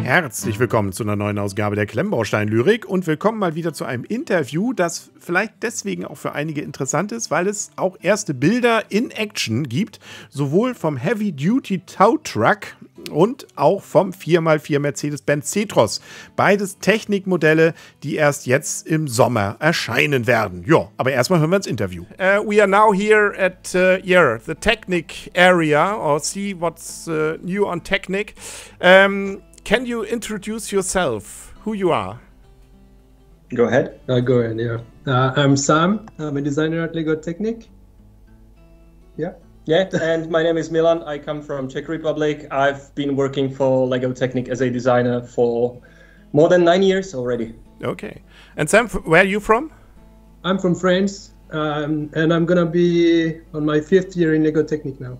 Herzlich willkommen zu einer neuen Ausgabe der Klemmbaustein-Lyrik und willkommen mal wieder zu einem Interview, das vielleicht deswegen auch für einige interessant ist, weil es auch erste Bilder in Action gibt, sowohl vom Heavy-Duty Tow Truck und auch vom 4x4 Mercedes-Benz Zetros. Beides Technikmodelle, die erst jetzt im Sommer erscheinen werden. Ja, aber erstmal hören wir ins Interview. We are now here at the Technic area, or see what's new on Technic. Can you introduce yourself, who you are? Go ahead. Go ahead, yeah. I'm Sam. I'm a designer at LEGO Technic. Yeah. Yeah, and my name is Milan. I come from Czech Republic. I've been working for LEGO Technic as a designer for more than 9 years already. Okay. And Sam, where are you from? I'm from France, and I'm gonna be on my 5th year in LEGO Technic now.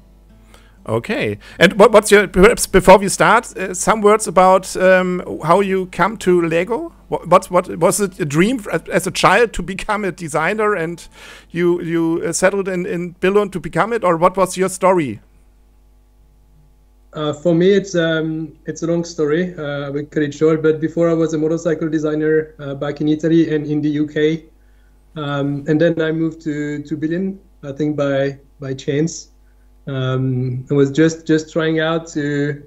Okay. And what's your, perhaps before we start, some words about how you come to LEGO? What was it a dream as a child to become a designer and you settled in Billund to become it, or what was your story? For me, it's a long story. We cut it short, but before I was a motorcycle designer back in Italy and in the UK, and then I moved to Billund, I think by chance. I was just trying out to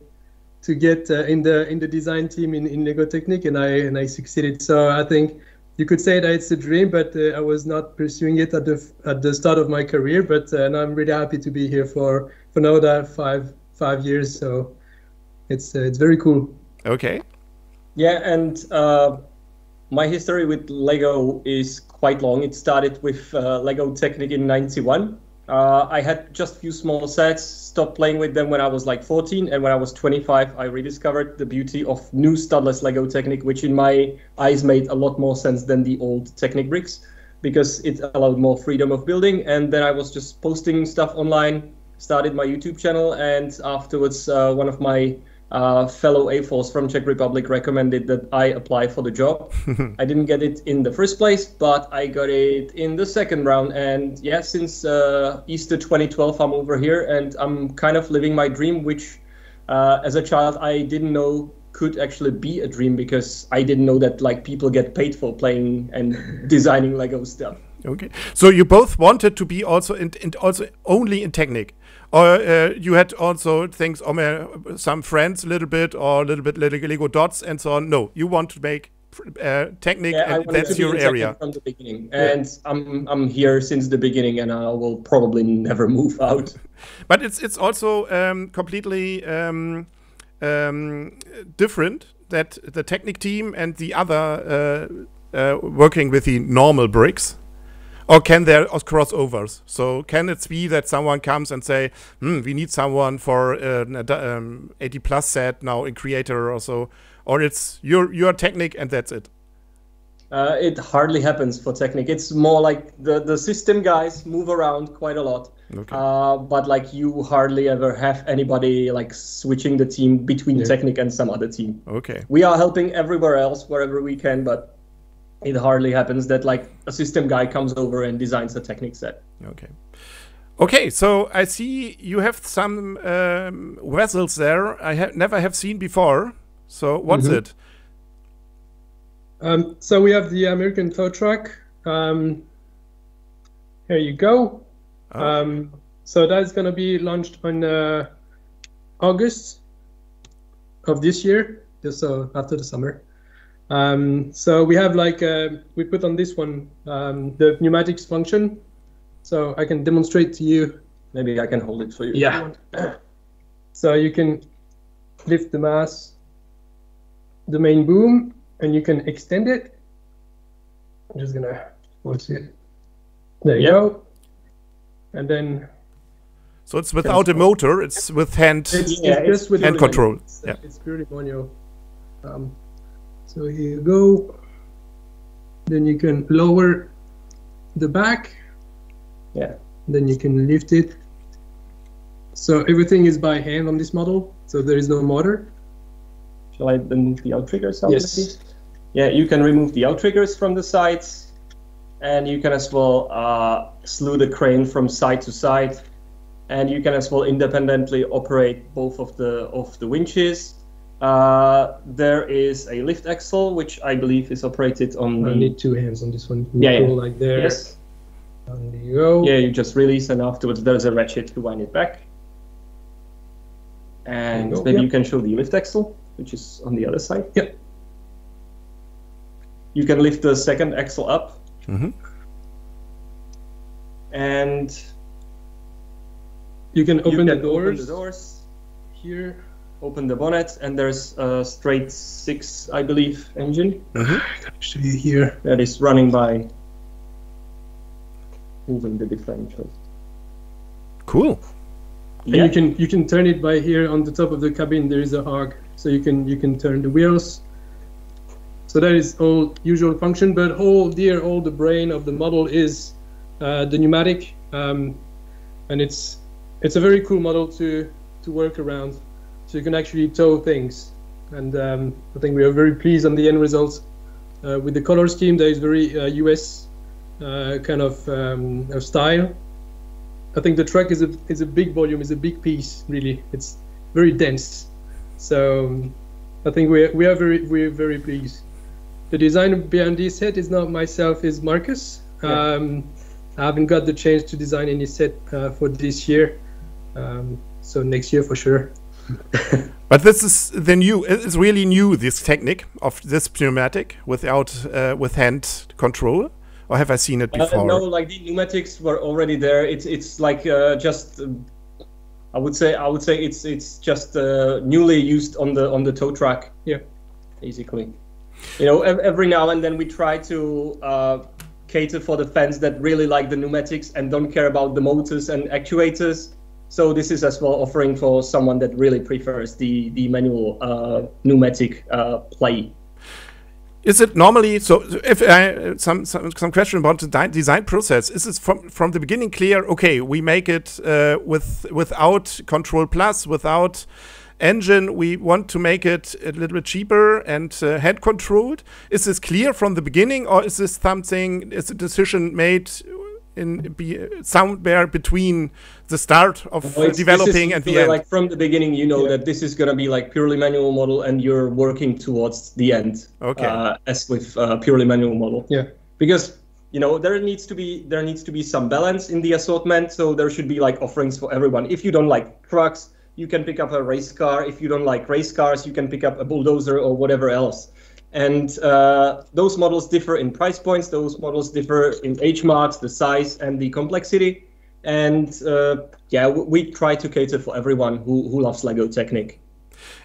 get in the design team in LEGO Technic, and I succeeded. So I think you could say that it's a dream, but I was not pursuing it at the start of my career. But and I'm really happy to be here for now that five years. So it's very cool. Okay. Yeah, and my history with LEGO is quite long. It started with LEGO Technic in '91. I had just a few small sets, stopped playing with them when I was like 14, and when I was 25, I rediscovered the beauty of new studless LEGO Technic, which in my eyes made a lot more sense than the old Technic bricks, because it allowed more freedom of building. And then I was just posting stuff online, started my YouTube channel, and afterwards one of my fellow A4s from Czech Republic recommended that I apply for the job. I didn't get it in the first place, but I got it in the second round. And yeah, since Easter 2012, I'm over here and I'm kind of living my dream, which as a child, I didn't know could actually be a dream, because I didn't know that like people get paid for playing and designing LEGO stuff. Okay, so you both wanted to be also also only in Technic, or you had also things, some friends a little bit Lego dots and so on. No, you want to make Technic, yeah, and that's your area from the beginning. And I'm here since the beginning, and I will probably never move out. But it's also completely different, that the Technic team and the other working with the normal bricks. Or can there crossovers? So can it be that someone comes and say, we need someone for an 80 plus set now in Creator or so, or it's your Technic and that's it? It hardly happens for Technic. It's more like the system guys move around quite a lot. Okay. But like you hardly ever have anybody like switching the team between Technic and some other team. Okay. We are helping everywhere else wherever we can, but it hardly happens that like a system guy comes over and designs a Technic set. Okay. Okay, so I see you have some vessels there I never have seen before. So what's it? So we have the American tow truck. Here you go. Oh. So that's going to be launched on August of this year, so after the summer. So we have like, we put on this one the pneumatics function. So I can demonstrate to you. Maybe I can hold it for you. Yeah. So you can lift the mast, the main boom, and you can extend it. I'm just gonna force it. There you go. And then. So it's without a motor. It's with hand. It's just with hand control. It's purely manual. So here you go. Then you can lower the back. Yeah. Then you can lift it. So everything is by hand on this model. So there is no motor. Shall I then move the outriggers out? Yes. Yeah, you can remove the outriggers from the sides, and you can as well slew the crane from side to side, and you can as well independently operate both of the winches. There is a lift axle, which I believe is operated on I need 2 hands on this one. Yeah, pull like there. Yes. And there you go. Yeah, you just release, and afterwards there's a ratchet to wind it back. And maybe you can show the lift axle, which is on the other side. Yep. You can lift the second axle up. Mm-hmm. And you can open the doors here. Open the bonnet, and there's a straight 6, I believe, engine. Mm-hmm. I can show you here. That is running by moving the differential. Cool. Yeah. And you can turn it by here on the top of the cabin. There is a hog, so you can turn the wheels. So that is all usual function, but all the brain of the model is the pneumatic, and it's a very cool model to work around. So you can actually tow things, and I think we are very pleased on the end results with the color scheme. That is very US kind of style. I think the truck is a big volume, is a big piece. Really, it's very dense. So I think we're very pleased. The designer behind this set is not myself, is Marcus. Yeah. I haven't got the chance to design any set for this year, so next year for sure. But this is it's really new, this technique of this pneumatic without with hand control, or have I seen it before? No, like the pneumatics were already there. It's like just I would say it's just newly used on the tow truck. Yeah, basically. You know, every now and then we try to cater for the fans that really like the pneumatics and don't care about the motors and actuators. So this is as well offering for someone that really prefers the manual pneumatic play. Is it normally so? If some question about the design process, is it from the beginning clear? Okay, we make it without Control Plus, without engine. We want to make it a little bit cheaper and hand controlled. Is this clear from the beginning, or is this something? Is a decision made somewhere between the start of developing and the end? Like from the beginning, you know that this is going to be like purely manual model, and you're working towards the end. Okay. As with purely manual model. Yeah. Because you know there needs to be some balance in the assortment, so there should be like offerings for everyone. If you don't like trucks, you can pick up a race car. If you don't like race cars, you can pick up a bulldozer or whatever else. And those models differ in price points. Those models differ in age marks, the size, and the complexity. And yeah, we try to cater for everyone who loves LEGO Technic.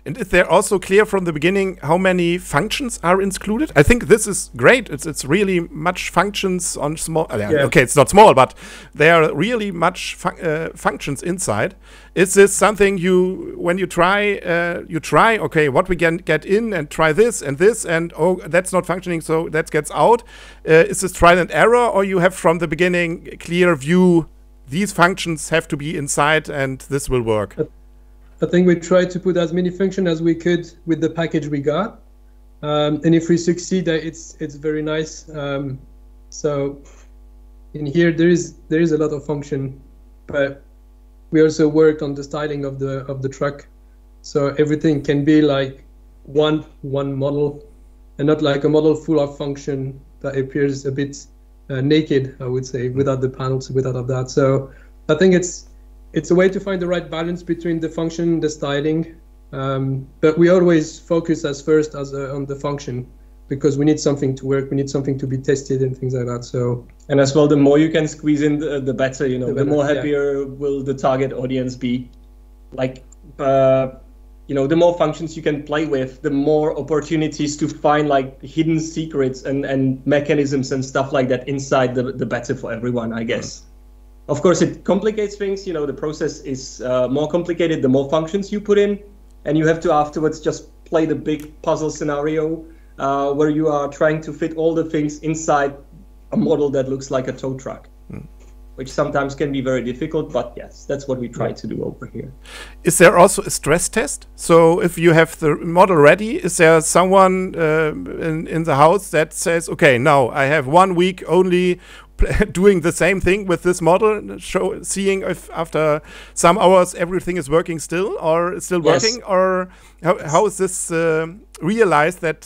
And is there also clear from the beginning how many functions are included? I think this is great. It's really much functions on small. Okay, it's not small, but there are really much functions inside. Is this something when you try? Okay, what we can get in and try this, and oh, that's not functioning, so that gets out. Is this trial and error, or you have from the beginning a clear view? These functions have to be inside, and this will work. I think we tried to put as many functions as we could with the package we got, and if we succeed, it's very nice. So in here there is a lot of function, but we also worked on the styling of the truck, so everything can be like one model, and not like a model full of function that appears a bit naked, I would say, without the panels, without of that. So I think it's a way to find the right balance between the function, the styling, but we always focus on the function, because we need something to work, we need something to be tested and things like that. So, and as well, the more you can squeeze in, the better. You know, the more happier will the target audience be. Like, you know, the more functions you can play with, the more opportunities to find like hidden secrets and mechanisms and stuff like that inside the better for everyone, I guess. Of course, it complicates things. You know, the process is more complicated the more functions you put in, and you have to afterwards just play the big puzzle scenario where you are trying to fit all the things inside a model that looks like a tow truck, which sometimes can be very difficult. But yes, that's what we try to do over here. Is there also a stress test? So if you have the model ready, is there someone in the house that says, okay, now I have 1 week only doing the same thing with this model, seeing if after some hours everything is working still, or is still working, or how is this realized that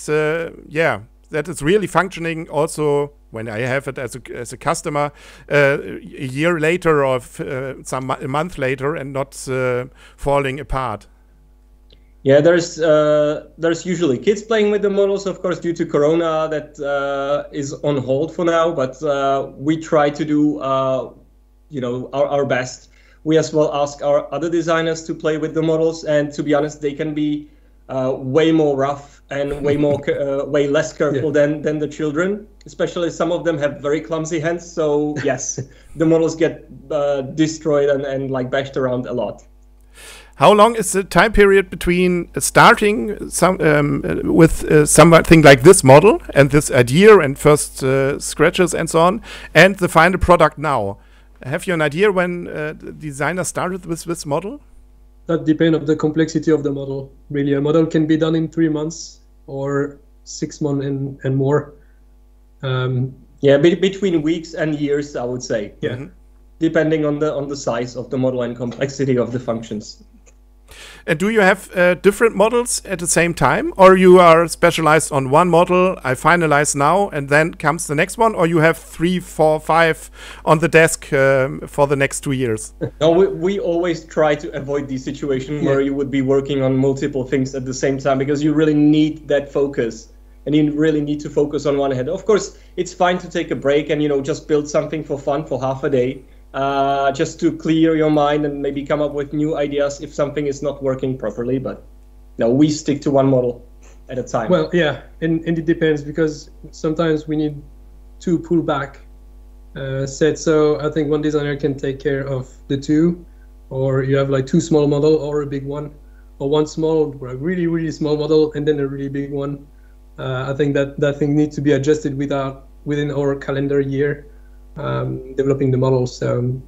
that it's really functioning also when I have it as a customer a year later or a month later, and not falling apart? Yeah, there's usually kids playing with the models, of course, due to Corona, that is on hold for now. But we try to do, our best. We as well ask our other designers to play with the models, and to be honest, they can be way more rough and way less careful than the children. Especially some of them have very clumsy hands. So yes, the models get destroyed and like bashed around a lot. How long is the time period between starting with something like this model and this idea and first scratches and so on, and the final product now? Have you an idea when the designer started with this model? That depends on the complexity of the model. Really, a model can be done in 3 months or 6 months and more. Between weeks and years, I would say. Yeah, depending on the size of the model and complexity of the functions. And do you have different models at the same time, or you are specialized on one model, I finalize now, and then comes the next one, or you have 3, 4, 5 on the desk for the next 2 years? No, we always try to avoid the situation where you would be working on multiple things at the same time, because you really need that focus, and you really need to focus on one head. Of course, it's fine to take a break and just build something for fun for half a day. Just to clear your mind and maybe come up with new ideas if something is not working properly. But no, we stick to one model at a time. Well, yeah, and it depends, because sometimes we need to pull back sets. So I think one designer can take care of the two, or you have like 2 small model or a big one, or one small, or a really, really small model and then a really big one. I think that thing needs to be adjusted within our calendar year. Developing the models, and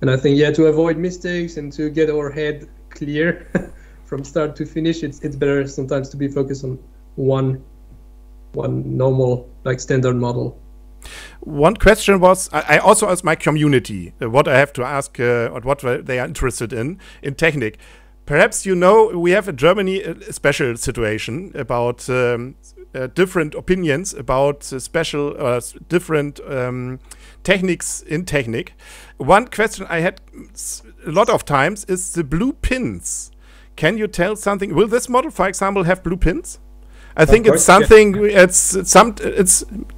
I think to avoid mistakes and to get our head clear from start to finish, it's better sometimes to be focused on one normal, like, standard model. One question was, I also asked my community what I have to ask, or what they are interested in Technic. Perhaps we have in Germany a special situation about different opinions about special different techniques in Technic. One question I had a lot of times is the blue pins. Can you tell something? Will this model, for example, have blue pins? I think it's something. It's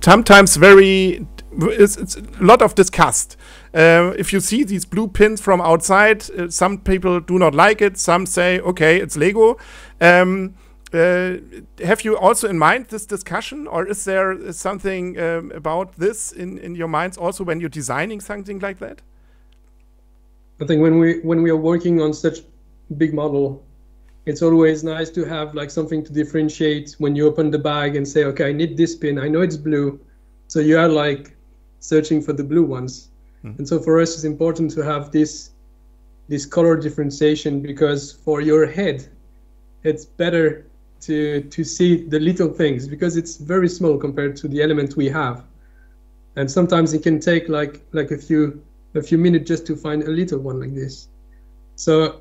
sometimes it's a lot of discussed. If you see these blue pins from outside, some people do not like it. Some say, okay, it's Lego. Have you also in mind this discussion, or is there something about this in your minds also when you're designing something like that? I think when we are working on such big model, it's always nice to have like something to differentiate when you open the bag and say, okay, I need this pin. I know it's blue, so you are like searching for the blue ones. And so for us, it's important to have this color differentiation, because for your head, it's better to see the little things, because it's very small compared to the element we have. And sometimes it can take like a few minutes just to find a little one like this. So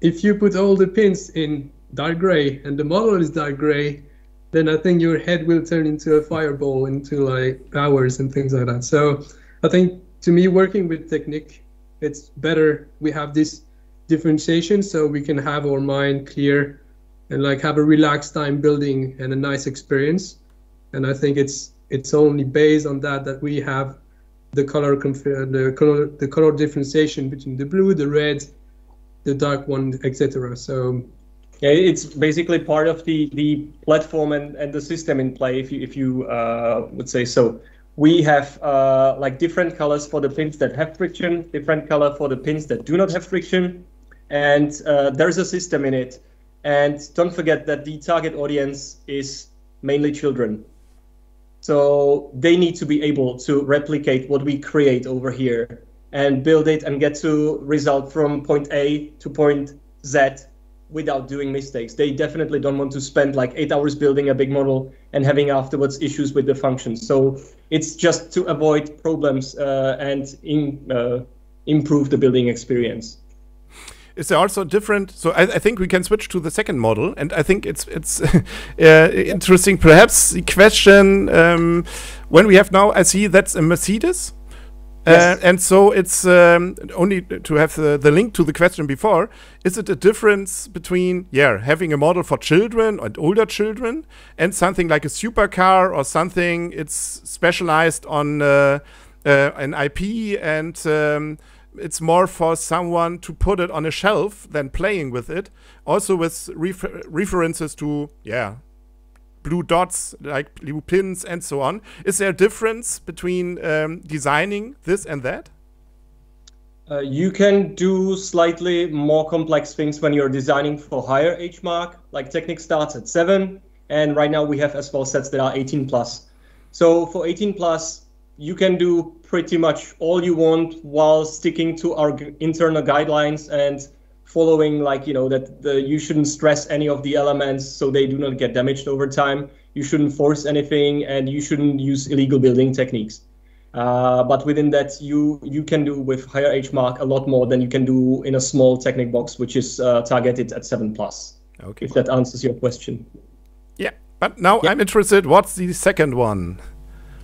if you put all the pins in dark gray and the model is dark gray, then I think your head will turn into a fireball into like hours and things like that. So I think, to me, working with Technic, it's better we have this differentiation so we can have our mind clear and like have a relaxed time building and a nice experience. And I think it's only based on that we have the color differentiation between the blue, the red, the dark one, etc. So yeah, it's basically part of the platform and the system in play, if you would say so. We have like different colors for the pins that have friction, different color for the pins that do not have friction, and there's a system in it. And don't forget that the target audience is mainly children. So they need to be able to replicate what we create over here and build it and get to result from point A to point Z without doing mistakes. They definitely don't want to spend like 8 hours building a big model and having afterwards issues with the functions. So it's just to avoid problems and improve the building experience. Is there also different? So I think we can switch to the second model, and I think it's interesting. Perhaps the question when we have now, I see that's a Mercedes, Yes. and so it's only to have the link to the question before. Is it a difference between having a model for children and older children, and something like a supercar or something it's specialized on an IP and it's more for someone to put it on a shelf than playing with it. Also with references to, blue dots, like blue pins and so on. Is there a difference between designing this and that? You can do slightly more complex things when you're designing for higher age mark, like Technic starts at 7. And right now we have as well sets that are 18 plus. So for 18 plus, you can do pretty much all you want while sticking to our internal guidelines and following, like, that you shouldn't stress any of the elements so they do not get damaged over time. You shouldn't force anything, and you shouldn't use illegal building techniques. But within that, you can do with higher age mark a lot more than you can do in a small Technic box, which is targeted at 7 plus. Okay. If that answers your question. Yeah, but now I'm interested. What's the second one?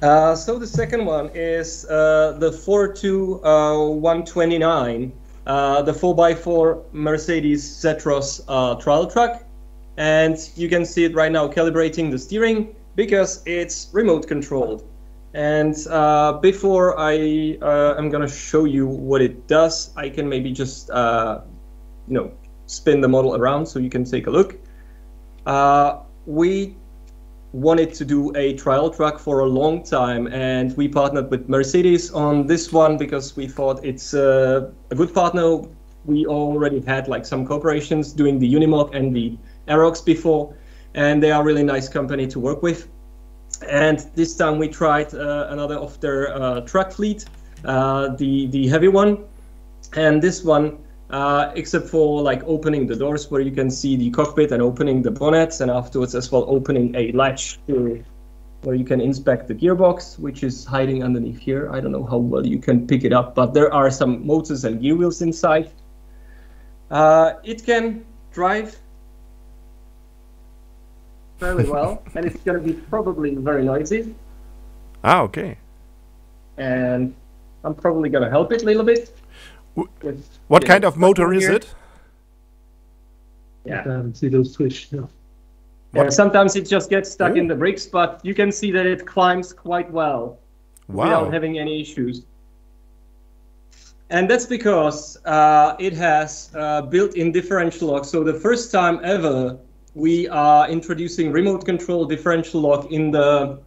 So the second one is the 42129, the 4x4 Mercedes Zetros trial truck. And you can see it right now calibrating the steering because it's remote controlled. And before I am going to show you what it does, I can maybe just spin the model around so you can take a look. We wanted to do a trial truck for a long time, and we partnered with Mercedes on this one because we thought it's a good partner. We already had like some cooperations doing the Unimog and the Aerox before, and they are a really nice company to work with. And this time we tried another of their truck fleet, the heavy one, and this one, except for like opening the doors where you can see the cockpit and opening the bonnets, and afterwards as well opening a latch where you can inspect the gearbox, which is hiding underneath here. I don't know how well you can pick it up, but there are some motors and gear wheels inside. It can drive fairly well, and it's going to be probably very noisy. Ah, okay. And I'm probably going to help it a little bit. What kind of motor is it? Yeah. See those switch. Yeah, sometimes it just gets stuck in the bricks, but you can see that it climbs quite well without having any issues. And that's because it has built-in differential lock. So the first time ever, we are introducing remote control differential lock in a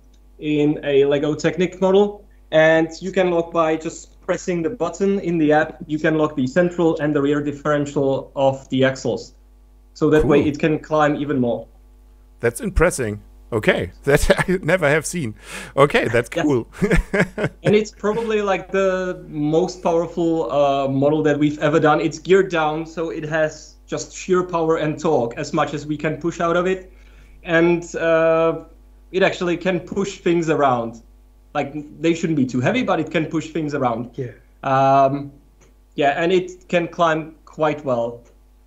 LEGO Technic model, and you can lock by just pressing the button in the app. You can lock the central and the rear differential of the axles, so that way it can climb even more. That's impressive. Okay, that I never have seen. Okay, that's cool. And it's probably like the most powerful model that we've ever done. It's geared down, so it has just sheer power and torque as much as we can push out of it. And it actually can push things around. Like, they shouldn't be too heavy, but it can push things around. Yeah. And it can climb quite well.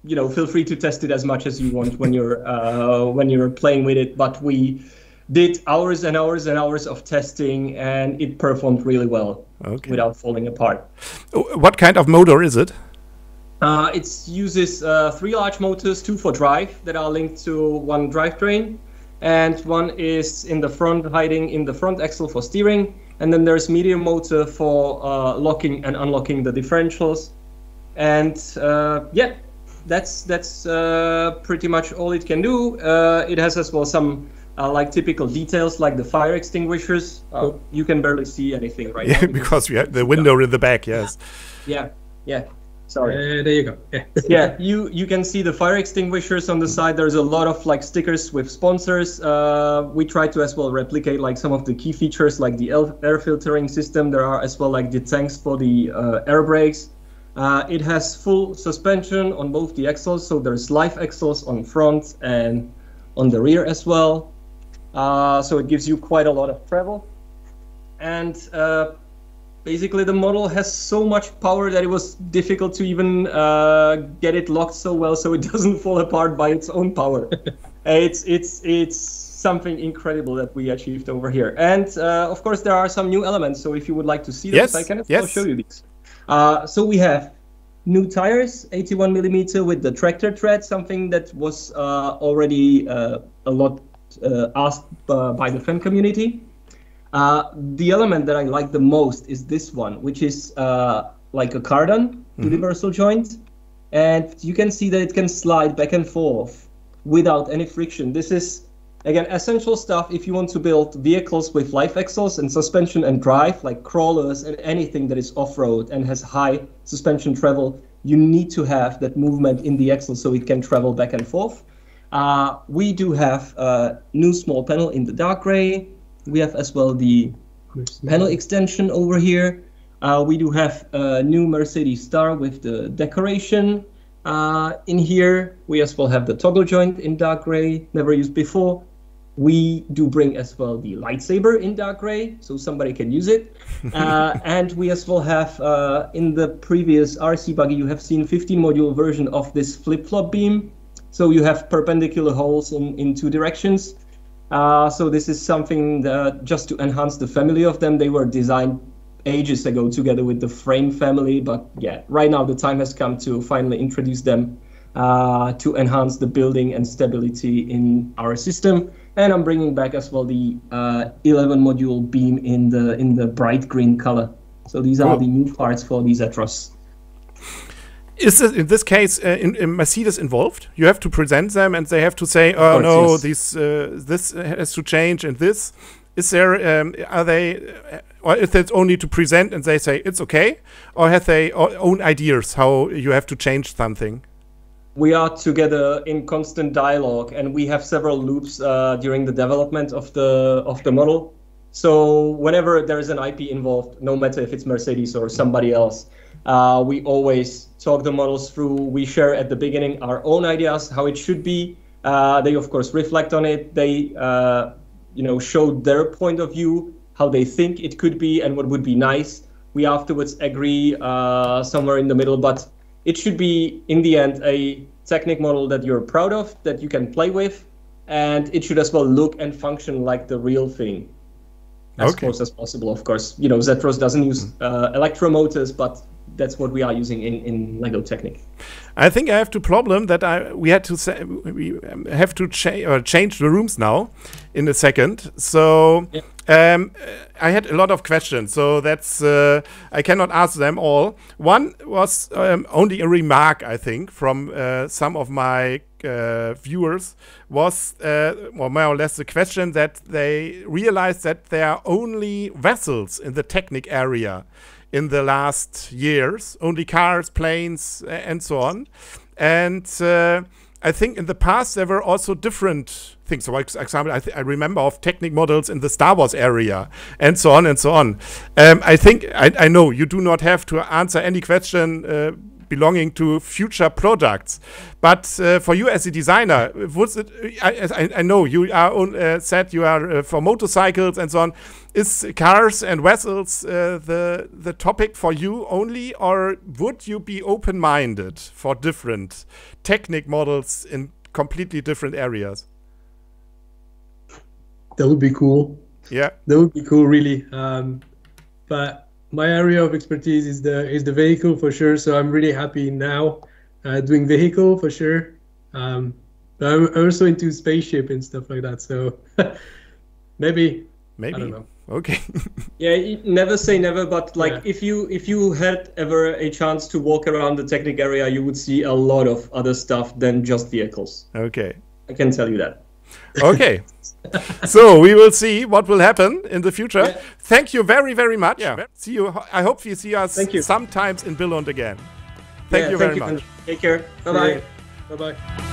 Feel free to test it as much as you want when you're playing with it. But we did hours and hours and hours of testing, and it performed really well without falling apart. What kind of motor is it? It uses 3 large motors, 2 for drive that are linked to one drivetrain, and one is in the front, hiding in the front axle for steering, and then there's medium motor for locking and unlocking the differentials. And that's pretty much all it can do. It has as well some like typical details, like the fire extinguishers. You can barely see anything right now. Because we have the window in the back, yes. Yeah. Sorry. There you go. Yeah, you can see the fire extinguishers on the side. There's a lot of like stickers with sponsors. We try to as well replicate like some of the key features, like the air filtering system. There are as well like the tanks for the air brakes. It has full suspension on both the axles, so there's live axles on front and on the rear as well. So it gives you quite a lot of travel. And basically the model has so much power that it was difficult to even get it locked so well so it doesn't fall apart by its own power. It's something incredible that we achieved over here. And of course there are some new elements, so if you would like to see those, I can show you these. So we have new tires, 81 millimeter with the tractor tread, something that was already a lot asked by the fan community. The element that I like the most is this one, which is like a cardan universal joint. And you can see that it can slide back and forth without any friction. This is, again, essential stuff if you want to build vehicles with live axles and suspension and drive, like crawlers and anything that is off-road and has high suspension travel. You need to have that movement in the axle so it can travel back and forth. We do have a new small panel in the dark gray. We have as well the panel extension over here. We do have a new Mercedes star with the decoration in here. We as well have the toggle joint in dark gray, never used before. We do bring as well the lightsaber in dark gray, so somebody can use it. And we as well have, in the previous RC buggy, you have seen 15 module version of this flip-flop beam. So you have perpendicular holes in two directions. So this is something that just to enhance the family of them. They were designed ages ago together with the frame family, but yeah, right now the time has come to finally introduce them to enhance the building and stability in our system. And I'm bringing back as well the 11 module beam in the bright green color. So these are the new parts for the Zetros. Is this, in this case, in Mercedes involved? You have to present them, and they have to say, "Oh no, this has to change." And this is there? Are they, or is it only to present and they say it's okay, or have they own ideas how you have to change something? We are together in constant dialogue, and we have several loops during the development of the model. So whenever there is an IP involved, no matter if it's Mercedes or somebody else, we always talk the models through. We share at the beginning our own ideas, how it should be. They of course reflect on it. They show their point of view, how they think it could be and what would be nice. We afterwards agree somewhere in the middle, but it should be in the end a Technic model that you're proud of, that you can play with, and it should as well look and function like the real thing. As close as possible, of course. You know, Zetros doesn't use electromotors, but that's what we are using in LEGO Technic. I think I have the problem that we have to change the rooms now in a second. So I had a lot of questions, so that's I cannot answer them all. One was only a remark, I think, from some of my viewers was more or less the question that they realized that there are only vessels in the Technic area in the last years, only cars, planes, and so on. And I think in the past there were also different things. So, for example, I remember of Technic models in the Star Wars area, and so on and so on. I think I know you do not have to answer any question belonging to future products, but for you as a designer, was it? I know you are said you are for motorcycles and so on. Is cars and vessels the topic for you only, or would you be open-minded for different Technic models in completely different areas? That would be cool. Yeah, that would be cool, really. But my area of expertise is the vehicle for sure. So I'm really happy now doing vehicle for sure. But I'm also into spaceship and stuff like that. So maybe. I don't know. Okay. Yeah, never say never, but like if you had ever a chance to walk around the Technic area, you would see a lot of other stuff than just vehicles. Okay. I can tell you that. Okay. So we will see what will happen in the future. Yeah. Thank you very, very much. Yeah. See you. I hope you see us sometimes in Billund again. Thank you very much. Take care. Bye-bye. Bye-bye.